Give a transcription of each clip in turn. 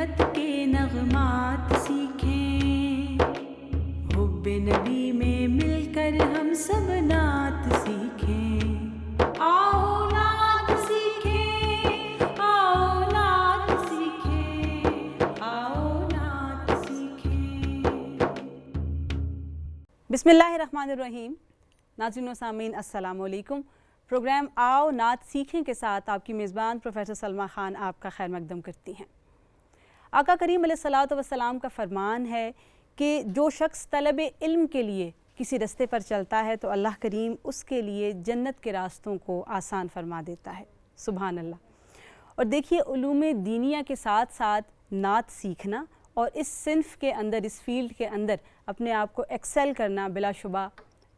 جنت کے نغمات سیکھیں، حب نبی میں مل کر ہم سب نعت سیکھیں، آؤ نعت سیکھیں، آؤ نعت سیکھیں، آؤ نعت سیکھیں۔ بسم اللہ الرحمن الرحیم۔ ناظرین و سامعین السلام علیکم۔ پروگرام آؤ نعت سیکھیں کے ساتھ آپ کی میزبان پروفیسر سلمیٰ خان آپ کا خیر مقدم کرتی ہیں۔ آقا کریم علیہ الصلاۃ والسلام کا فرمان ہے کہ جو شخص طلب علم کے لیے کسی رستے پر چلتا ہے تو اللہ کریم اس کے لیے جنت کے راستوں کو آسان فرما دیتا ہے۔ سبحان اللہ۔ اور دیکھیے، علوم دینیہ کے ساتھ ساتھ نعت سیکھنا اور اس صنف کے اندر، اس فیلڈ کے اندر اپنے آپ کو ایکسل کرنا بلا شبہ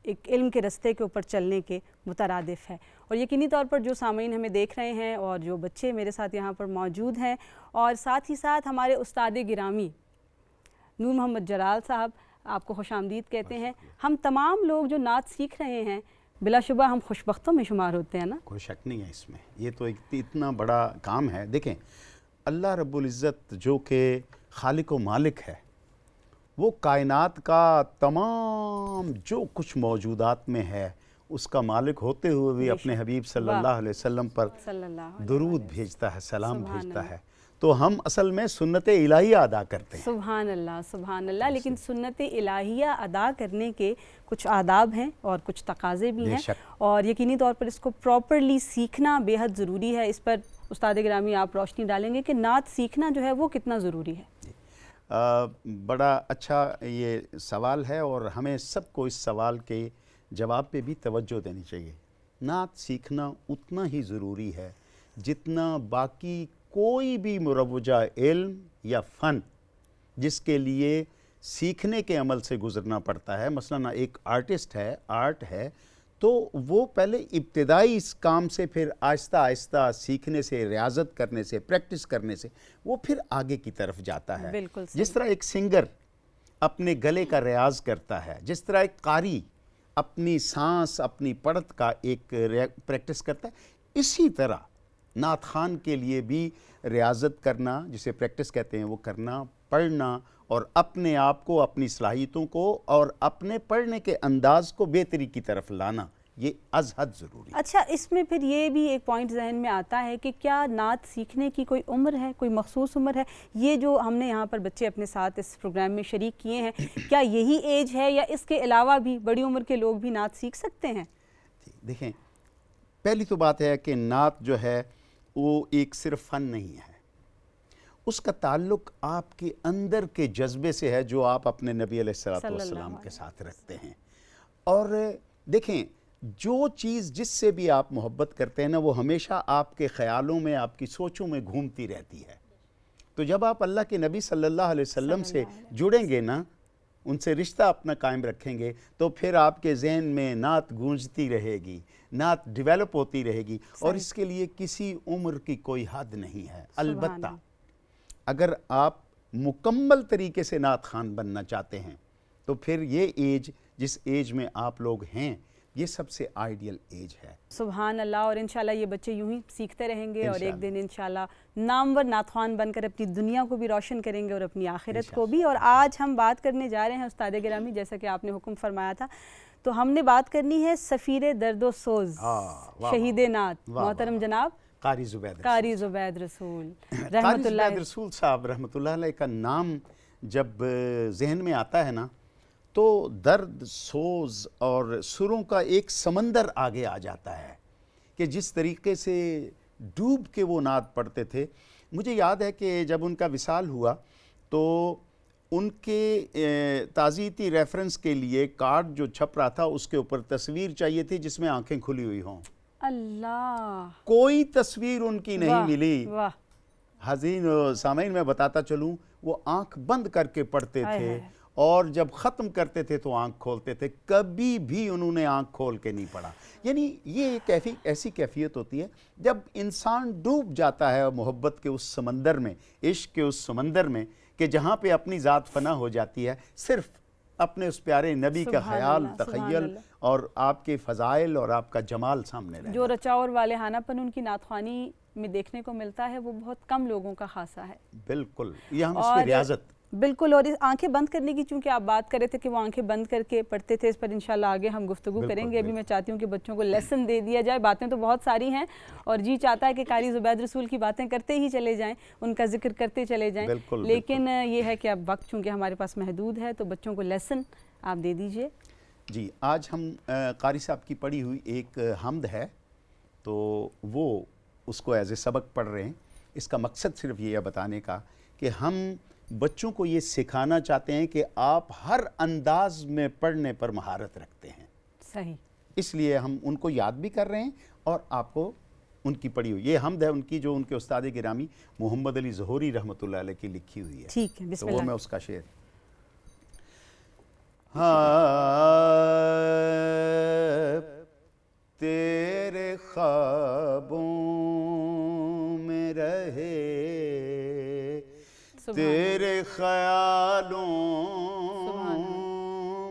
ایک علم کے رستے کے اوپر چلنے کے مترادف ہے۔ اور یقینی طور پر جو سامعین ہمیں دیکھ رہے ہیں اور جو بچے میرے ساتھ یہاں پر موجود ہیں، اور ساتھ ہی ساتھ ہمارے استاد گرامی نور محمد جلال صاحب، آپ کو خوش آمدید کہتے ہیں۔ ہم تمام لوگ جو نعت سیکھ رہے ہیں بلا شبہ ہم خوش بختوں میں شمار ہوتے ہیں نا؟ کوئی شک نہیں ہے اس میں، یہ تو اتنا بڑا کام ہے۔ دیکھیں، اللہ رب العزت جو کہ خالق و مالک ہے، وہ کائنات کا تمام جو کچھ موجودات میں ہے اس کا مالک ہوتے ہوئے بھی اپنے حبیب صلی اللہ علیہ وسلم پر درود بھیجتا ہے، سلام بھیجتا ہے۔ تو ہم اصل میں سنت الہیہ ادا کرتے ہیں۔ سبحان اللہ، سبحان اللہ۔ لیکن سنت الہیہ ادا کرنے کے کچھ آداب ہیں اور کچھ تقاضے بھی ہیں، اور یقینی طور پر اس کو پراپرلی سیکھنا بے حد ضروری ہے۔ اس پر استاد گرامی آپ روشنی ڈالیں گے کہ نعت سیکھنا جو ہے وہ کتنا ضروری ہے؟ بڑا اچھا یہ سوال ہے، اور ہمیں سب کو اس سوال کے جواب پہ بھی توجہ دینی چاہیے۔ نعت سیکھنا اتنا ہی ضروری ہے جتنا باقی کوئی بھی مروجہ علم یا فن جس کے لیے سیکھنے کے عمل سے گزرنا پڑتا ہے۔ مثلا ایک آرٹسٹ ہے، آرٹ ہے، تو وہ پہلے ابتدائی اس کام سے، پھر آہستہ آہستہ سیکھنے سے، ریاضت کرنے سے، پریکٹس کرنے سے وہ پھر آگے کی طرف جاتا ہے۔ جس طرح ایک سنگر اپنے گلے کا ریاض کرتا ہے، جس طرح ایک قاری اپنی سانس، اپنی پڑھت کا ایک پریکٹس کرتا ہے، اسی طرح نعت خوان کے لیے بھی ریاضت کرنا، جسے پریکٹس کہتے ہیں، وہ کرنا، پڑھنا، اور اپنے آپ کو، اپنی صلاحیتوں کو اور اپنے پڑھنے کے انداز کو بہتری کی طرف لانا، یہ از حد ضروری ہے۔ اچھا، اس میں پھر یہ بھی ایک پوائنٹ ذہن میں آتا ہے کہ کیا نعت سیکھنے کی کوئی عمر ہے، کوئی مخصوص عمر ہے؟ یہ جو ہم نے یہاں پر بچے اپنے ساتھ اس پروگرام میں شریک کیے ہیں، کیا یہی ایج ہے یا اس کے علاوہ بھی بڑی عمر کے لوگ بھی نعت سیکھ سکتے ہیں؟ دیکھیں، پہلی تو بات ہے کہ نعت جو ہے وہ ایک صرف فن نہیں ہے، اس کا تعلق آپ کے اندر کے جذبے سے ہے جو آپ اپنے نبی علیہ السلام کے ساتھ رکھتے ہیں۔ اور دیکھیں، جو چیز جس سے بھی آپ محبت کرتے ہیں نا، وہ ہمیشہ آپ کے خیالوں میں، آپ کی سوچوں میں گھومتی رہتی ہے۔ تو جب آپ اللہ کے نبی صلی اللہ علیہ وسلم سے جڑیں گے نا، ان سے رشتہ اپنا قائم رکھیں گے، تو پھر آپ کے ذہن میں نعت گونجتی رہے گی، نعت ڈیولپ ہوتی رہے گی، اور اس کے لیے کسی عمر کی کوئی حد نہیں ہے۔ البتہ اگر آپ مکمل طریقے سے نعت خوان بننا چاہتے ہیں تو پھر یہ ایج، جس ایج میں آپ لوگ ہیں، یہ سب سے آئیڈیل ایج ہے۔ سبحان اللہ۔ اور انشاءاللہ یہ بچے یوں ہی سیکھتے رہیں گے اور ایک دن انشاءاللہ نامور نعت خوان بن کر اپنی دنیا کو بھی روشن کریں گے اور اپنی آخرت کو بھی۔ اور آج ہم بات کرنے جا رہے ہیں استاد گرامی، جیسا کہ آپ نے حکم فرمایا تھا، تو ہم نے بات کرنی ہے سفیر درد و سوز، شہید نعت، محترم جناب قاری زبید رسول رحمۃ اللہ رسول صاحب رحمۃ اللہ علیہ کا نام جب ذہن میں آتا ہے نا، تو درد، سوز اور سروں کا ایک سمندر آگے آ جاتا ہے کہ جس طریقے سے ڈوب کے وہ نعت پڑھتے تھے۔ مجھے یاد ہے کہ جب ان کا وصال ہوا تو ان کے تعزیتی ریفرنس کے لیے کارڈ جو چھپ رہا تھا، اس کے اوپر تصویر چاہیے تھی جس میں آنکھیں کھلی ہوئی ہوں۔ اللہ، کوئی تصویر ان کی نہیں ملی۔ حاضرین و سامعین، میں بتاتا چلوں، وہ آنکھ بند کر کے پڑھتے تھے، اور جب ختم کرتے تھے تو آنکھ کھولتے تھے، کبھی بھی انہوں نے آنکھ کھول کے نہیں پڑھا۔ یعنی یہ ایک ایسی کیفیت ہوتی ہے جب انسان ڈوب جاتا ہے محبت کے اس سمندر میں، عشق کے اس سمندر میں، کہ جہاں پہ اپنی ذات فنا ہو جاتی ہے، صرف اپنے اس پیارے نبی کا سبحان خیال، اللہ، سبحان تخیل اللہ۔ اور آپ کے فضائل اور آپ کا جمال سامنے رہے. جو رچاؤ اور والہانہ پن ان کی نعت خوانی میں دیکھنے کو ملتا ہے وہ بہت کم لوگوں کا خاصہ ہے. بالکل، یہ ہم اس پہ ریاضت. بالکل، اور آنکھیں بند کرنے کی چونکہ آپ بات کر رہے تھے کہ وہ آنکھیں بند کر کے پڑھتے تھے، اس پر انشاءاللہ آگے ہم گفتگو کریں گے. ابھی میں چاہتی ہوں کہ بچوں کو لیسن دے دیا جائے. باتیں تو بہت ساری ہیں اور جی چاہتا ہے کہ قاری زبید رسول کی باتیں کرتے ہی چلے جائیں، ان کا ذکر کرتے چلے جائیں، لیکن یہ ہے کہ اب وقت چونکہ ہمارے پاس محدود ہے تو بچوں کو لیسن آپ دے دیجئے. جی، آج ہم قاری صاحب کی پڑھی ہوئی ایک حمد ہے تو وہ اس کو ایز اے سبق پڑھ رہے ہیں. اس کا مقصد صرف یہ ہے بتانے کا کہ ہم بچوں کو یہ سکھانا چاہتے ہیں کہ آپ ہر انداز میں پڑھنے پر مہارت رکھتے ہیں. صحیح. اس لیے ہم ان کو یاد بھی کر رہے ہیں اور آپ کو ان کی پڑھی ہوئی یہ حمد ہے ان کی جو ان کے استاد گرامی محمد علی ظہوری رحمۃ اللہ علیہ کی لکھی ہوئی ہے. ٹھیک ہے، بسم تو وہ اللہ. میں اس کا شعر. تیرے خوابوں میں رہے، تیرے خیالوں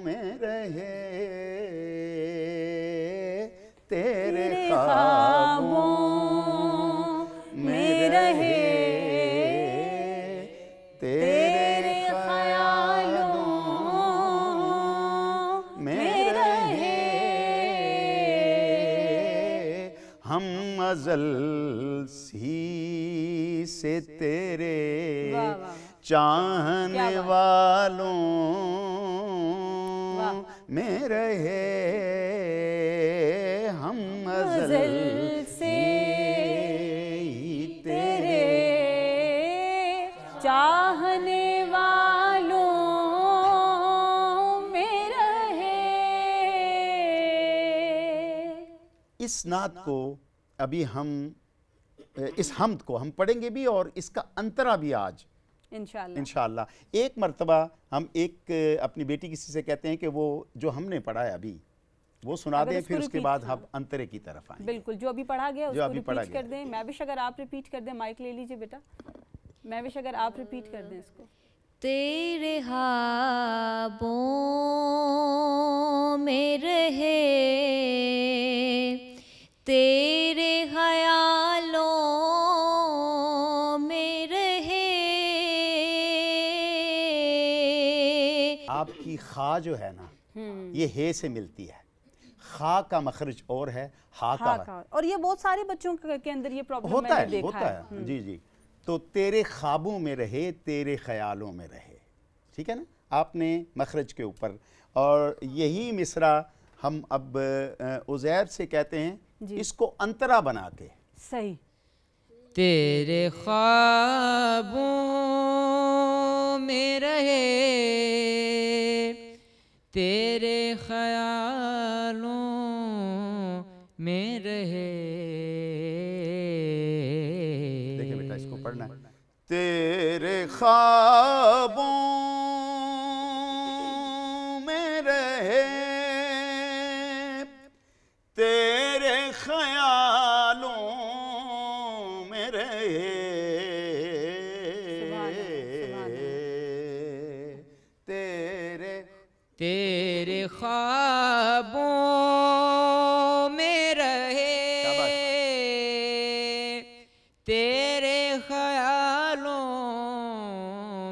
میں رہے، تیرے خوابوں میں رہے، تیرے خیالوں میں رہے. ہم ازل ہی سے تیرے چاہنے والوں میں رہے، ہم ازل سے تیرے چاہنے والوں میں رہے. اس نعت کو ابھی ہم اس حمد کو ہم پڑھیں گے بھی اور اس کا انترا بھی آج انشاءاللہ. ایک مرتبہ ہم ایک اپنی بیٹی کسی سے کہتے ہیں کہ وہ جو ہم نے پڑھا ہے ابھی وہ سنا دیں، پھر اس کے بعد ہم انترے کی طرف آئیں. بالکل، جو ابھی پڑھا گیا اس کو ریپیٹ کر دیں. محوش اگر آپ ریپیٹ کر دیں، مائک لے لیجئے بیٹا. محوش اگر آپ ریپیٹ کر دیں اس کو. تیرے خوابوں میں رہے، تیرے خیالوں میں رہے. آپ کی خا جو ہے نا یہ ہے سے ملتی ہے. خا کا مخرج اور ہے، ہا کا، اور یہ بہت سارے بچوں کے اندر یہ پرابلم ہوتا میں نے دیکھا ہے. جی جی. تو تیرے خوابوں میں رہے، تیرے خیالوں میں رہے. ٹھیک ہے نا، آپ نے مخرج کے اوپر. اور یہی مصرع ہم اب عزیر سے کہتے ہیں اس کو انترا بنا کے. صحیح. تیرے خوابوں میں رہے، تیرے خیالوں میں رہے. دیکھیں بیٹا اس کو پڑھنا ہے. تیرے خوابوں میں رہے، تیرے خیالوں میں رہے، تیرے خوابوں میں رہے، تیرے خیالوں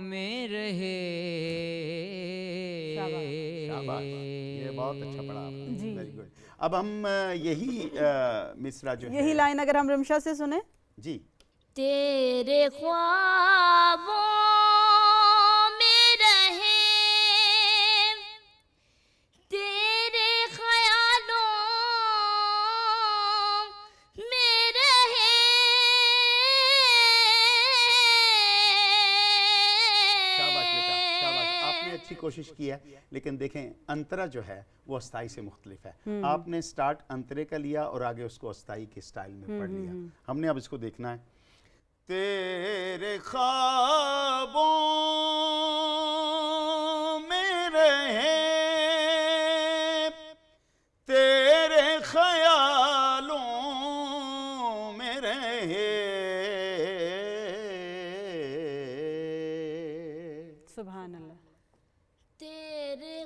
میں رہے. یہ بہت اچھا پڑھا آپ نے. Very good. اب ہم یہی مصرع جو ہے یہی لائن اگر ہم رمشا سے سنیں. جی. تیرے خوابوں میں رہے، تیرے خیالوں میں رہے. شاباش بیٹا، شاباش. آپ نے اچھی کوشش کی ہے، لیکن دیکھیں انترا جو ہے وہ استائی سے مختلف ہے. آپ نے سٹارٹ انترے کا لیا اور آگے اس کو استائی کے سٹائل میں پڑھ لیا. ہم نے اب اس کو دیکھنا ہے. تیرے خوابوں میں رہے، تیرے خیالوں میں رہے. سبحان اللہ. تیرے